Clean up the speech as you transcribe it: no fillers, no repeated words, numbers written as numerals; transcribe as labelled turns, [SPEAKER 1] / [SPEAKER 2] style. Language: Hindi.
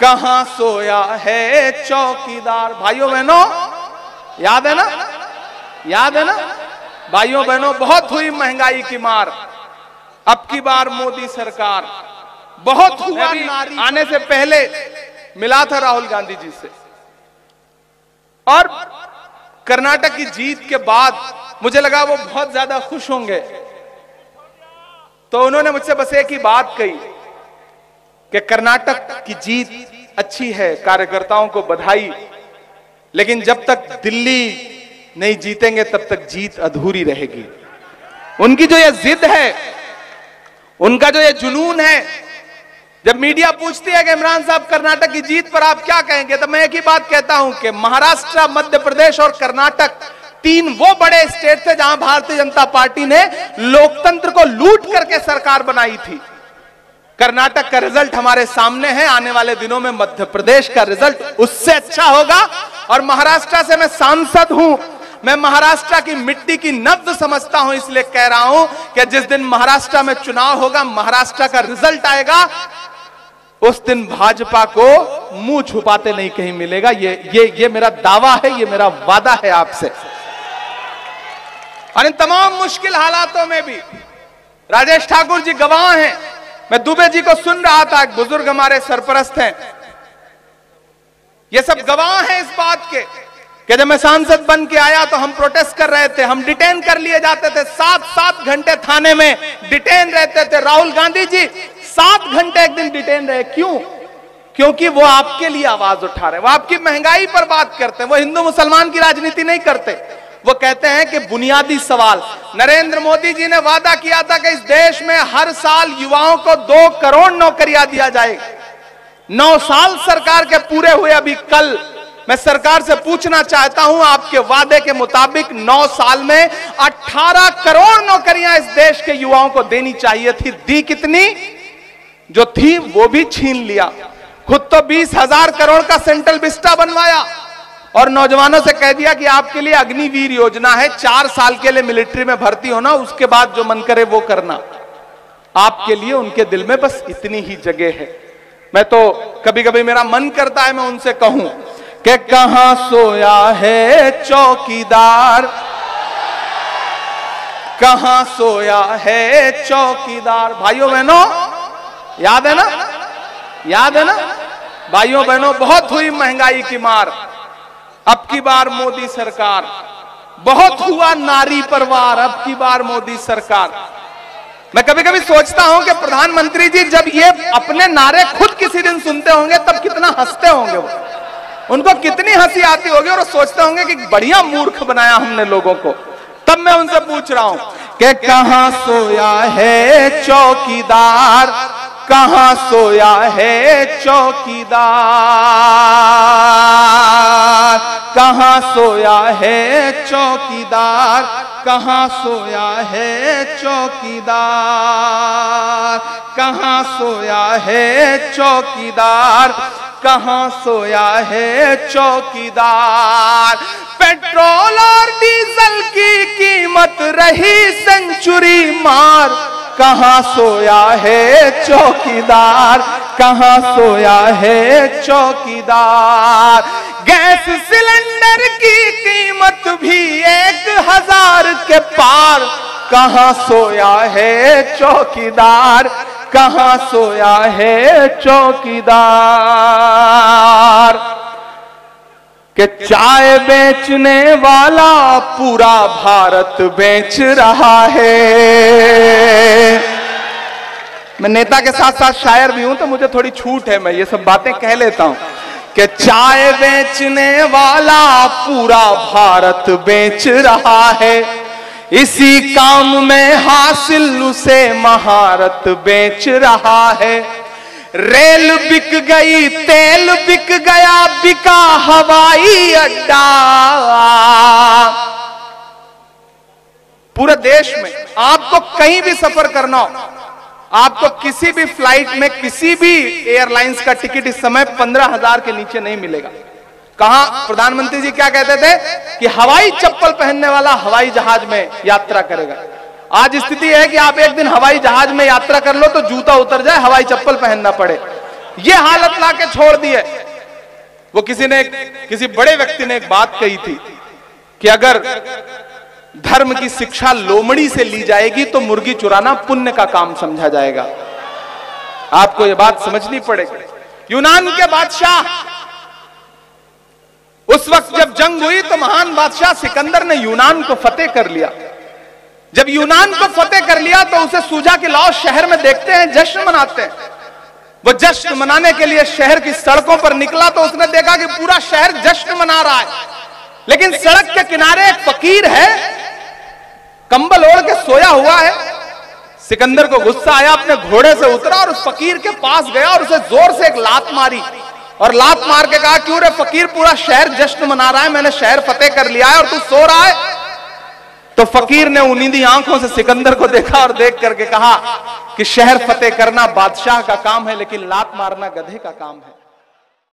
[SPEAKER 1] कहां सोया है चौकीदार। भाइयों बहनों याद है ना, याद है ना भाइयों बहनों, बहुत हुई महंगाई की मार, अब की बार मोदी सरकार। बहुत हुआ, आने से पहले मिला था राहुल गांधी जी से, और कर्नाटक की जीत के बाद मुझे लगा वो बहुत ज्यादा खुश होंगे, तो उन्होंने मुझसे बस एक ही बात कही कि कर्नाटक की जीत अच्छी है, कार्यकर्ताओं को बधाई, लेकिन जब तक दिल्ली नहीं जीतेंगे तब तक जीत अधूरी रहेगी। उनकी जो ये जिद है, उनका जो ये जुनून है, जब मीडिया पूछती है कि इमरान साहब कर्नाटक की जीत पर आप क्या कहेंगे, तो मैं एक ही बात कहता हूं कि महाराष्ट्र, मध्य प्रदेश और कर्नाटक तीन वो बड़े स्टेट थे जहां भारतीय जनता पार्टी ने लोकतंत्र को लूट करके सरकार बनाई थी। कर्नाटक का रिजल्ट हमारे सामने है, आने वाले दिनों में मध्य प्रदेश का रिजल्ट उससे अच्छा होगा। और महाराष्ट्र से मैं सांसद हूं, मैं महाराष्ट्र की मिट्टी की नब्ज समझता हूं, इसलिए कह रहा हूं कि जिस दिन महाराष्ट्र में चुनाव होगा, महाराष्ट्र का रिजल्ट आएगा, उस दिन भाजपा को मुंह छुपाते नहीं कहीं मिलेगा। ये मेरा दावा है, ये मेरा वादा है आपसे। और इन तमाम मुश्किल हालातों में भी राजेश ठाकुर जी गवाह हैं। मैं दुबे जी को सुन रहा था, एक बुजुर्ग हमारे सरपरस्त हैं, ये सब गवाह हैं इस बात के कि जब मैं सांसद बन के आया तो हम प्रोटेस्ट कर रहे थे, हम डिटेन कर लिए जाते थे, 7-7 घंटे थाने में डिटेन रहते थे। राहुल गांधी जी 7 घंटे एक दिन डिटेन रहे, क्यों? क्योंकि वो आपके लिए आवाज उठा रहे हैं, वो आपकी महंगाई पर बात करते हैं, वो हिंदू मुसलमान की राजनीति नहीं करते। वो कहते हैं कि बुनियादी सवाल, नरेंद्र मोदी जी ने वादा किया था कि इस देश में हर साल युवाओं को 2 करोड़ नौकरियां दिया जाएगा। 9 साल सरकार के पूरे हुए, अभी कल मैं सरकार से पूछना चाहता हूं, आपके वादे के मुताबिक 9 साल में 18 करोड़ नौकरियां इस देश के युवाओं को देनी चाहिए थी, दी कितनी? जो थी वो भी छीन लिया। खुद तो 20,000 करोड़ का सेंट्रल विस्टा बनवाया और नौजवानों से कह दिया कि आपके लिए अग्निवीर योजना है, 4 साल के लिए मिलिट्री में भर्ती होना, उसके बाद जो मन करे वो करना। आपके लिए उनके दिल में बस इतनी ही जगह है। मैं तो कभी कभी मेरा मन करता है मैं उनसे कहूं कि कहां सोया है चौकीदार, कहां सोया है चौकीदार। भाइयों बहनों याद है ना, याद है ना भाइयों बहनों, बहुत हुई महंगाई की मार, अब की बार मोदी सरकार। बहुत हुआ नारी परवार, अब की बार मोदी सरकार। मैं कभी कभी सोचता हूं कि प्रधानमंत्री जी जब ये अपने नारे खुद किसी दिन सुनते होंगे तब कितना हंसते होंगे, वो उनको कितनी हंसी आती होगी और सोचते होंगे कि बढ़िया मूर्ख बनाया हमने लोगों को। तब मैं उनसे पूछ रहा हूं कि कहां सोया है चौकीदार, कहां सोया है चौकीदार, कहां सोया है चौकीदार, कहां सोया है चौकीदार, कहां सोया है चौकीदार, कहां सोया है चौकीदार। पेट्रोल और डीजल की कीमत रही सेंचुरी मार, कहां सोया है चौकीदार, कहां सोया है चौकीदार। गैस सिलेंडर की कीमत भी 1,000 के पार, कहां सोया है चौकीदार, कहां सोया है चौकीदार। कि चाय बेचने वाला पूरा भारत बेच रहा है। मैं नेता के साथ साथ शायर भी हूं तो मुझे थोड़ी छूट है, मैं ये सब बातें कह लेता हूं कि चाय बेचने वाला पूरा भारत बेच रहा है, इसी काम में हासिल उसे महारत बेच रहा है। रेल बिक गई, तेल बिक गया, बिका हवाई अड्डा। पूरे देश में आपको कहीं भी सफर करना हो, आपको किसी भी फ्लाइट में किसी भी एयरलाइंस का टिकट इस समय 15,000 के नीचे नहीं मिलेगा। कहां प्रधानमंत्री जी क्या कहते थे कि हवाई चप्पल पहनने वाला हवाई जहाज में यात्रा करेगा। आज स्थिति है कि आप एक दिन हवाई जहाज में यात्रा कर लो तो जूता उतर जाए, हवाई चप्पल पहनना पड़े। ये हालत लाके छोड़ दी है। वो किसी बड़े व्यक्ति ने एक बात कही थी कि अगर धर्म की शिक्षा लोमड़ी से ली जाएगी तो मुर्गी चुराना पुण्य का काम समझा जाएगा। आपको यह बात समझनी पड़ेगी। यूनान के बादशाह, उस वक्त जब जंग हुई तो महान बादशाह सिकंदर ने यूनान को फतेह कर लिया। जब यूनान को फतेह कर लिया तो उसे सूजा के लौह शहर में देखते हैं, जश्न मनाते हैं। वो जश्न मनाने के लिए शहर की सड़कों पर निकला तो उसने देखा कि पूरा शहर जश्न मना रहा है, लेकिन सड़क के किनारे एक फकीर है, कंबल ओढ़ के सोया हुआ है। सिकंदर को गुस्सा आया, अपने घोड़े से उतरा और उस फकीर के पास गया और उसे जोर से एक लात मारी और लात मार के कहा, क्यों रे फकीर, पूरा शहर जश्न मना रहा है, मैंने शहर फतेह कर लिया है और तू सो रहा है। तो फकीर ने उन्नीदी आंखों से सिकंदर को देखा और देख करके कहा कि शहर फतेह करना बादशाह का काम है, लेकिन लात मारना गधे का काम है।